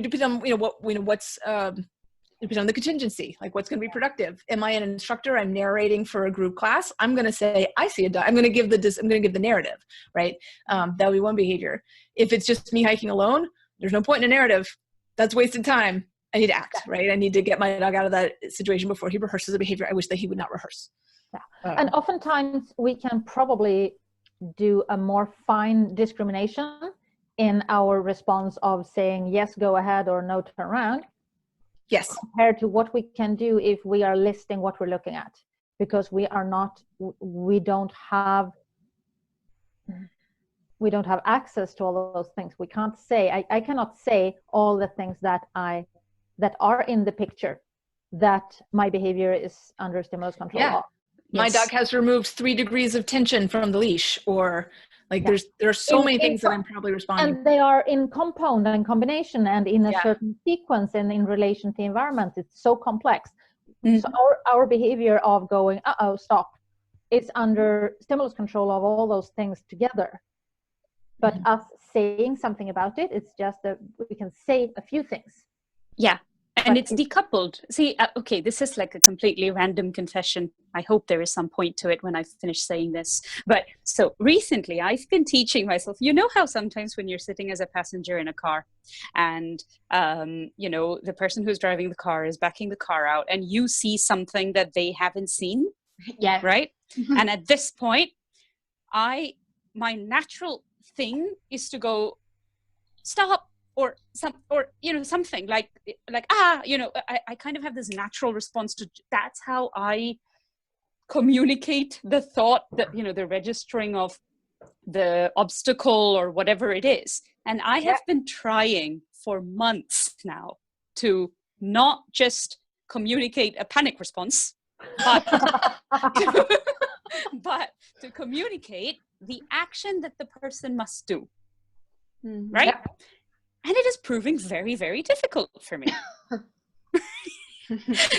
depend on, what's, depending on the contingency, like what's going to be productive. Am I an instructor? I'm narrating for a group class. I'm going to say, I see a dog. I'm going to give the narrative, right? That'll be one behavior. If it's just me hiking alone, there's no point in a narrative. That's wasted time. I need to act, right? I need to get my dog out of that situation before he rehearses a behavior I wish that he would not rehearse. Yeah. And oftentimes we can probably do a more fine discrimination in our response of saying, yes, go ahead, or no, turn around. Yes. Compared to what we can do if we are listing what we're looking at, because we don't have access to all of those things. We can't say, I cannot say all the things that are in the picture that my behavior is under stimulus control of. My dog has removed 3 degrees of tension from the leash, or like there are so many things that I'm probably responding. And they are in compound and combination and in a certain sequence and in relation to the environment. It's so complex. So our behavior of going, stop, is under stimulus control of all those things together. But us saying something about it, it's just that we can say a few things. Yeah. And it's decoupled. See, okay, this is like a completely random confession. I hope there is some point to it when I finish saying this. But so recently I've been teaching myself, how sometimes when you're sitting as a passenger in a car and, the person who's driving the car is backing the car out and you see something that they haven't seen. Yeah. Right. And at this point, my natural thing is to go, stop. Or something like I kind of have this natural response to, that's how I communicate the thought that, the registering of the obstacle or whatever it is. And I have been trying for months now to not just communicate a panic response, but to communicate the action that the person must do. Right? Yeah. And it is proving very, very difficult for me.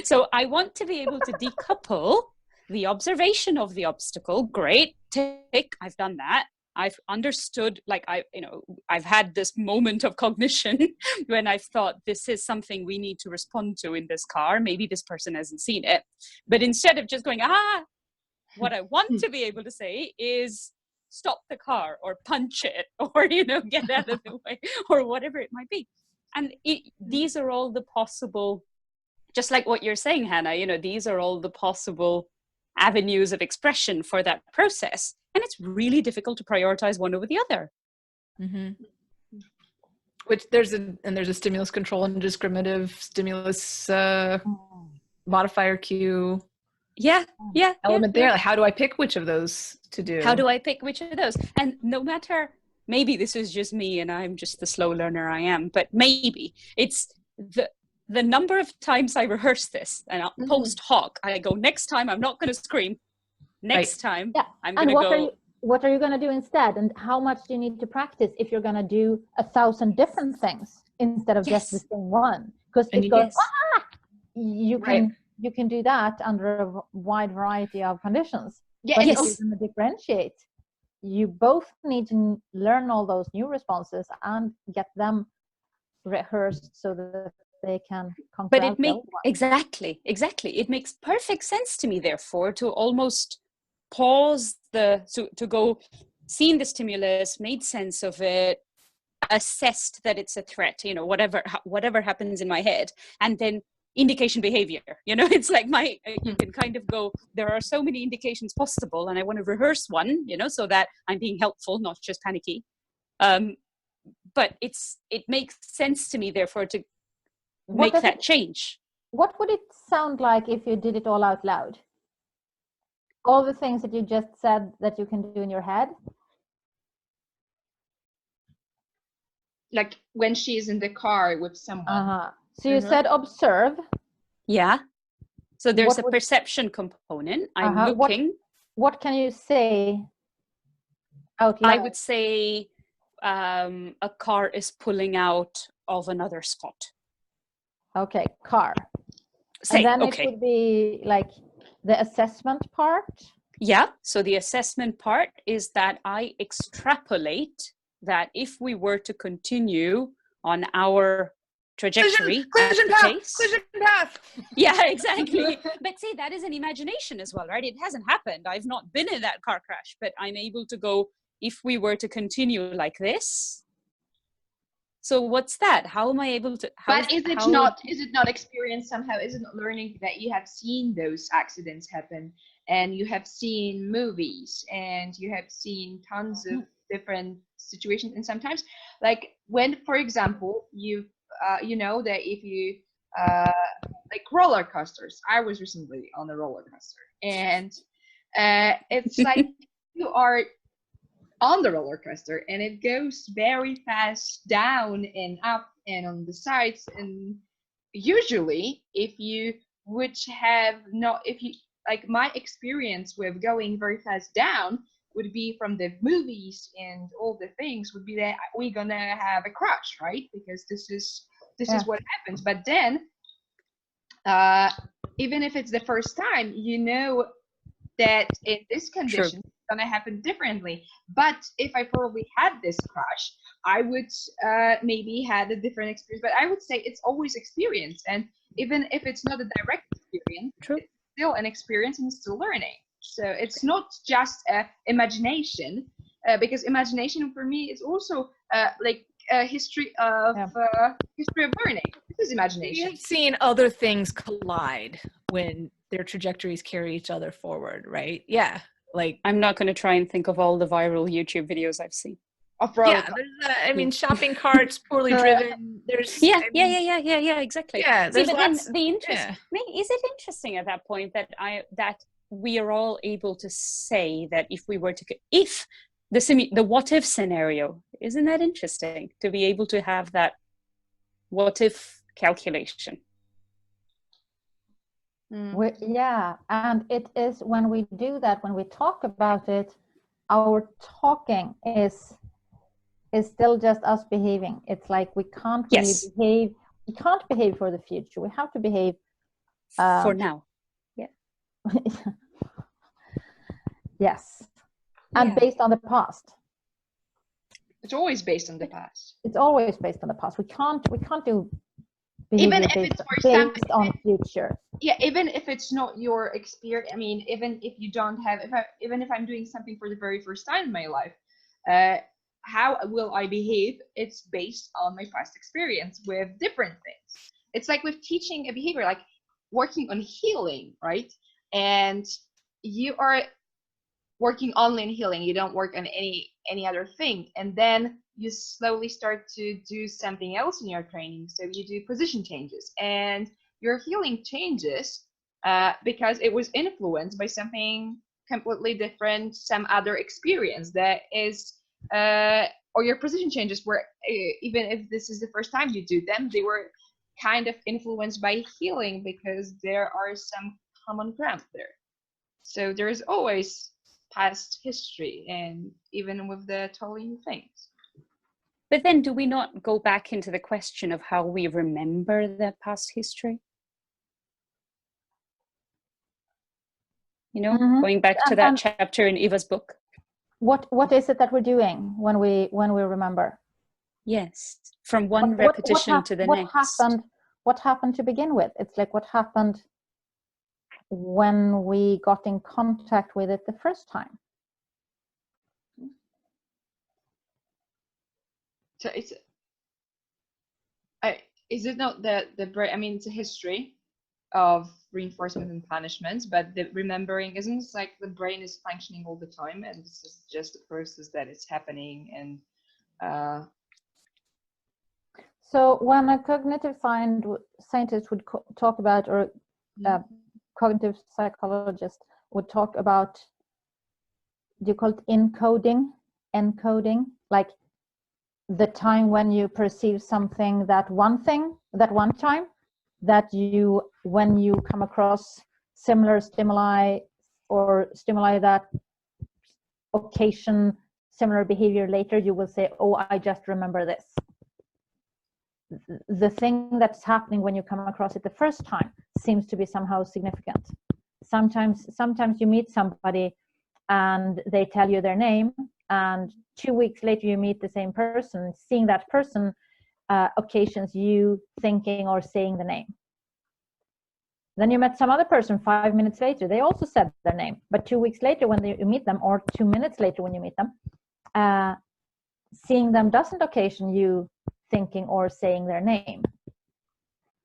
So I want to be able to decouple the observation of the obstacle. Great, tick, I've done that. I've understood, I've had this moment of cognition when I've thought this is something we need to respond to in this car. Maybe this person hasn't seen it. But instead of just going, what I want to be able to say is, stop the car or punch it or, get out of the way or whatever it might be. And these are all the possible, just like what you're saying, Hannah, these are all the possible avenues of expression for that process. And it's really difficult to prioritize one over the other. Mm-hmm. Which there's a stimulus control and discriminative stimulus modifier cue. Element there. Like, how do I pick which of those to do? How do I pick which of those? And no matter, maybe this is just me and I'm just the slow learner I am, but maybe it's the number of times I rehearse this and post hoc, I go, next time I'm not going to scream. Next time I'm going to go. What are you going to do instead? And how much do you need to practice if you're going to do 1,000 different things instead of just the same one? Because it goes, you can do that under a wide variety of conditions. But if you're going to differentiate, you both need to learn all those new responses and get them rehearsed so that they can conquer. But Exactly. It makes perfect sense to me, therefore, to almost pause to go, seen the stimulus, made sense of it, assessed that it's a threat, whatever happens in my head, and then indication behavior. It's like you can kind of go, there are so many indications possible, and I want to rehearse one, so that I'm being helpful, not just panicky. But it makes sense to me, therefore, to make that change. What would it sound like if you did it all out loud? All the things that you just said that you can do in your head? Like when she's in the car with someone. So you said observe. Yeah. So there's a perception component. I'm looking. What can you say out loud? I would say a car is pulling out of another spot. Okay, car. Say, and then okay. It would be like the assessment part. Yeah. So the assessment part is that I extrapolate that if we were to continue on our trajectory, collision path. Yeah, exactly. But see, that is an imagination as well, right? It hasn't happened. I've not been in that car crash, but I'm able to go, if we were to continue like this. So what's that? How am I able to? But is it not experience somehow? Is it not learning that you have seen those accidents happen, and you have seen movies, and you have seen tons of different situations, and sometimes, like when, for example, you know that if you like roller coasters. I was recently on a roller coaster, and it's like you are on the roller coaster and it goes very fast down and up and on the sides, and usually if you would have not, if you like, my experience with going very fast down would be from the movies and all the things would be that we're gonna have a crash, right? Because this is what happens. But then even if it's the first time, you know that in this condition it's gonna happen differently. But if I probably had this crash, I would maybe had a different experience. But I would say it's always experience, and even if it's not a direct experience, it's still an experience and still learning. So it's not just imagination, because imagination for me is also like a history of learning. This is imagination. You've seen other things collide when their trajectories carry each other forward, right? Yeah. Like, I'm not going to try and think of all the viral YouTube videos I've seen. There's shopping carts poorly driven. There's exactly. Yeah, see, but then the interest. Is it interesting at that point that we are all able to say that if we were to, if the what if scenario, isn't that interesting to be able to have that what if calculation? And it is when we do that, when we talk about it, our talking is still just us behaving. It's like we can't really behave. We can't behave for the future. We have to behave for now. Yeah. Yes. And based on the past. It's always based on the past. It's always based on the past. We can't do even if it's based on future. Yeah, even if it's not your experience. I mean, even if you don't have, even if I'm doing something for the very first time in my life, how will I behave? It's based on my past experience with different things. It's like with teaching a behavior, like working on healing, right? And you are working only on healing. You don't work on any other thing, and then you slowly start to do something else in your training. So you do position changes, and your healing changes because it was influenced by something completely different, some other experience that is, or your position changes were, even if this is the first time you do them, they were kind of influenced by healing because there are some common ground there. So there is always past history, and even with the totally new things. But then do we not go back into the question of how we remember that past history? You know, going back to that chapter in Eva's book. What is it that we're doing when we remember? Yes, from one repetition to the next. what happened to begin with. It's like what happened when we got in contact with it the first time. So is it not the brain? I mean, it's a history of reinforcement and punishments, but the remembering isn't like the brain is functioning all the time, and this is just a process that is happening. And so when a cognitive scientist would talk about, or cognitive psychologist would talk about, do you call it encoding, like the time when you perceive something, that one time that when you come across similar stimuli or stimuli that occasion similar behavior later, you will say, oh, I just remember this. The thing that's happening when you come across it the first time seems to be somehow significant. Sometimes you meet somebody and they tell you their name, and 2 weeks later you meet the same person. Seeing that person occasions you thinking or saying the name. Then you met some other person 5 minutes later, they also said their name, but 2 weeks later when you meet them, or 2 minutes later when you meet them, seeing them doesn't occasion you thinking or saying their name.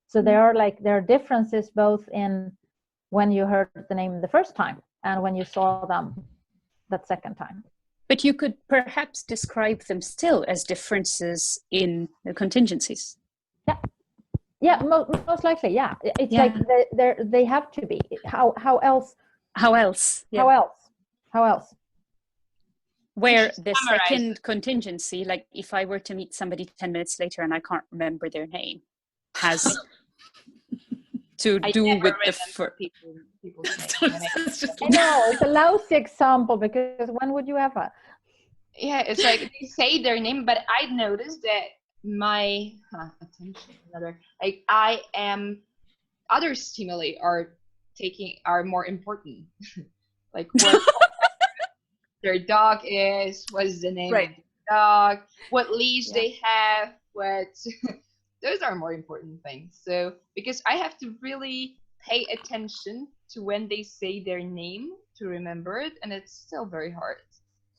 So there are differences both in when you heard the name the first time and when you saw them that second time. But you could perhaps describe them still as differences in the contingencies. Yeah, most likely, yeah. It's like they have to be. How else? Yeah. How else? Where the second contingency, like if I were to meet somebody 10 minutes later and I can't remember their name, has to do with the people's names. I know, it's a lousy example, because when would you ever? Yeah, it's like they say their name, but I noticed that my attention, other stimuli are more important. Like what their dog is, what's the name of the dog, what leash they have, those are more important things. So because I have to really pay attention to when they say their name to remember it, and it's still very hard.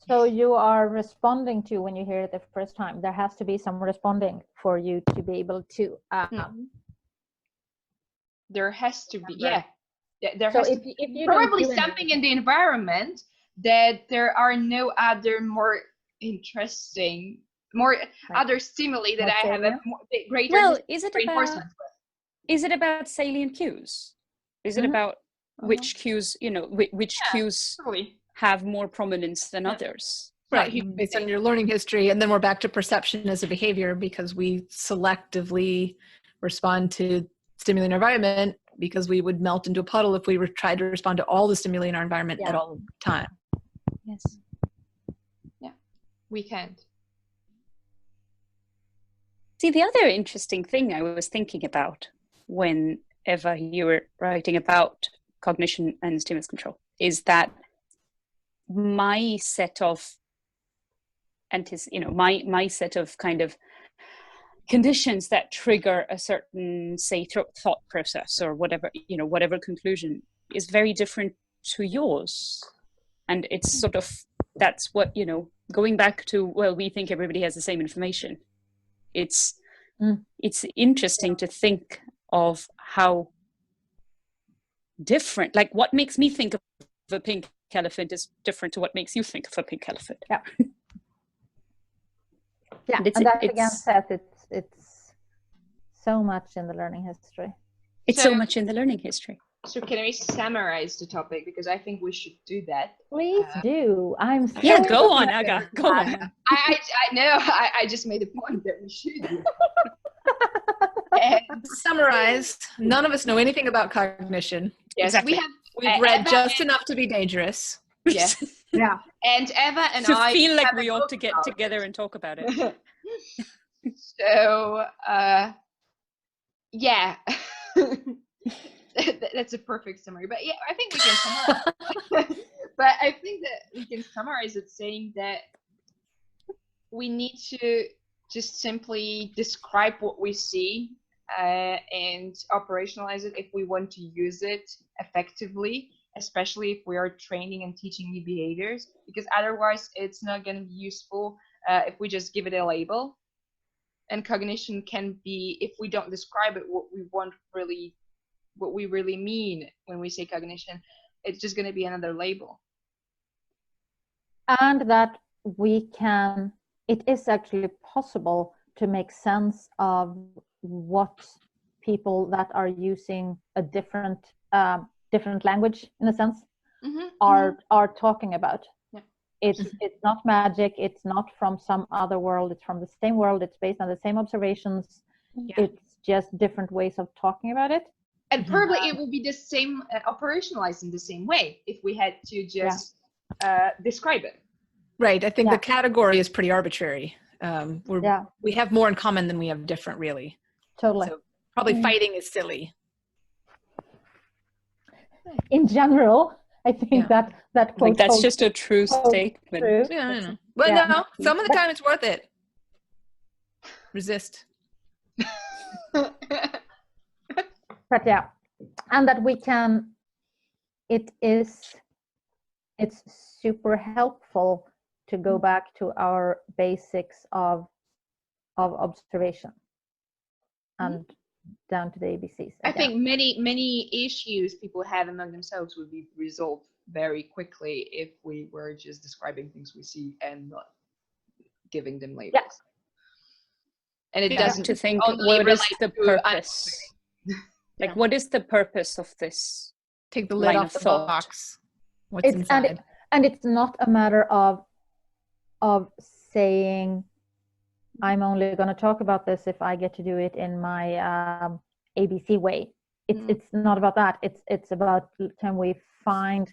So you are responding to when you hear it the first time. There has to be some responding for you to be able to. There has to be, yeah. There so has if to be you probably don't do something in the environment that there are no other more interesting, other stimuli that I have a greater reinforcement with. Is it about salient cues? Is it about which cues, which cues have more prominence than others? Right, based on your learning history. And then we're back to perception as a behavior, because we selectively respond to stimuli in our environment, because we would melt into a puddle if we were tried to respond to all the stimuli in our environment at all the time. Yes. Yeah, we can't. See, the other interesting thing I was thinking about when, Eva, you were writing about cognition and stimulus control is that my set of my set of kind of conditions that trigger a certain, say, thought process or whatever, whatever conclusion is very different to yours. And it's sort of, that's what, going back to, well, we think everybody has the same information. It's interesting to think of how different, like what makes me think of a pink elephant is different to what makes you think of a pink elephant. Yeah. And that again says it's so much in the learning history. So much in the learning history. So can we summarize the topic? Because I think we should do that. Please do. I'm so go on, Aga. Go on. I know. I just made a point that we should do. Summarize. None of us know anything about cognition. Yes, exactly. We've read just enough to be dangerous. Yes. Yeah. And Eva and to I feel like we ought to get together and talk about it. So, yeah. That's a perfect summary. But yeah, I think we can summarize. But I think that we can summarize it saying that we need to just simply describe what we see and operationalize it if we want to use it effectively, especially if we are training and teaching new behaviors, because otherwise it's not going to be useful if we just give it a label. And cognition can be, if we don't describe it, what we really mean when we say cognition, it's just going to be another label. And that it is actually possible to make sense of what people that are using a different language, in a sense, are talking about. Yeah. It's not magic. It's not from some other world. It's from the same world. It's based on the same observations. Yeah. It's just different ways of talking about it. And probably it will be the same, operationalized in the same way if we had to just describe it. Right. I think the category is pretty arbitrary. We have more in common than we have different, really. Totally. So probably fighting is silly. In general, I think that quote. I think that's just a true statement. True. Yeah, I know. But no, some of the time it's worth it. Resist. But yeah, and that we can. It's super helpful to go back to our basics of observation and down to the ABCs. I think many issues people have among themselves would be resolved very quickly if we were just describing things we see and not giving them labels. Yeah. And it doesn't to think only what is relate the to purpose? Like, what is the purpose of this? Take the lid line off of the thought. box. What's inside? And it's not a matter of saying, I'm only going to talk about this if I get to do it in my ABC way. It's not about that. It's about, can we find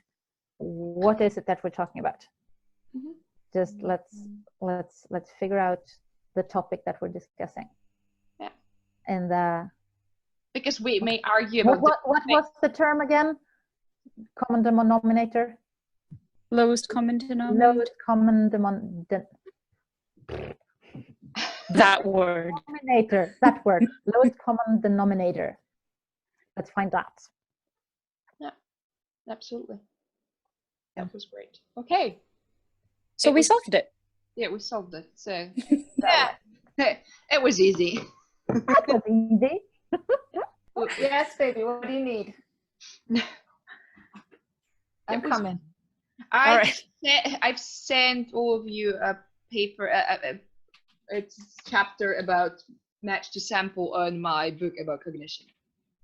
what is it that we're talking about? Just let's figure out the topic that we're discussing. Yeah. And because we may argue about what was the term again? Common denominator. Lowest common denominator. Lowest common denominator. That word. Denominator. That word. Lowest common denominator. Let's find that. Yeah, absolutely. That was great. Okay. So we solved it. Yeah, we solved it. So yeah, it was easy. That was easy. Yes, baby. What do you need? I'm coming. I've sent all of you a paper, it's a chapter about match to sample on my book about cognition.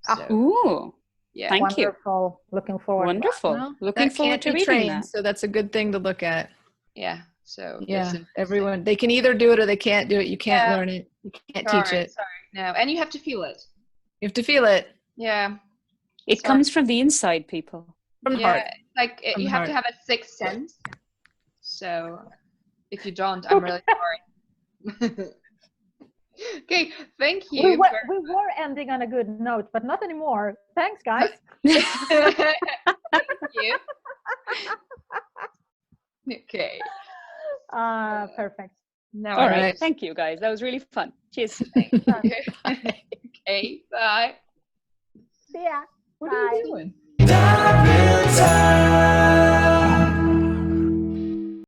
So, Ooh, yeah. thank you. Wonderful. Looking forward. Wonderful. Well, Looking that forward can't to be reading trained, that. so that's a good thing to look at. Yeah. So Yeah, everyone, they can either do it or they can't do it. You can't learn it. You can't teach it. Sorry, no, and you have to feel it. You have to feel it Yeah. It comes from the inside, people. from the heart. Like From you the have heart. to have a sixth sense. So if you don't, I'm really sorry. Okay, thank you. We were ending on a good note, but not anymore. Thanks, guys. Thank you. Okay. Perfect. Now, All right. Thank you, guys. That was really fun. Cheers. Okay, bye. See ya. What Bye. are you doing?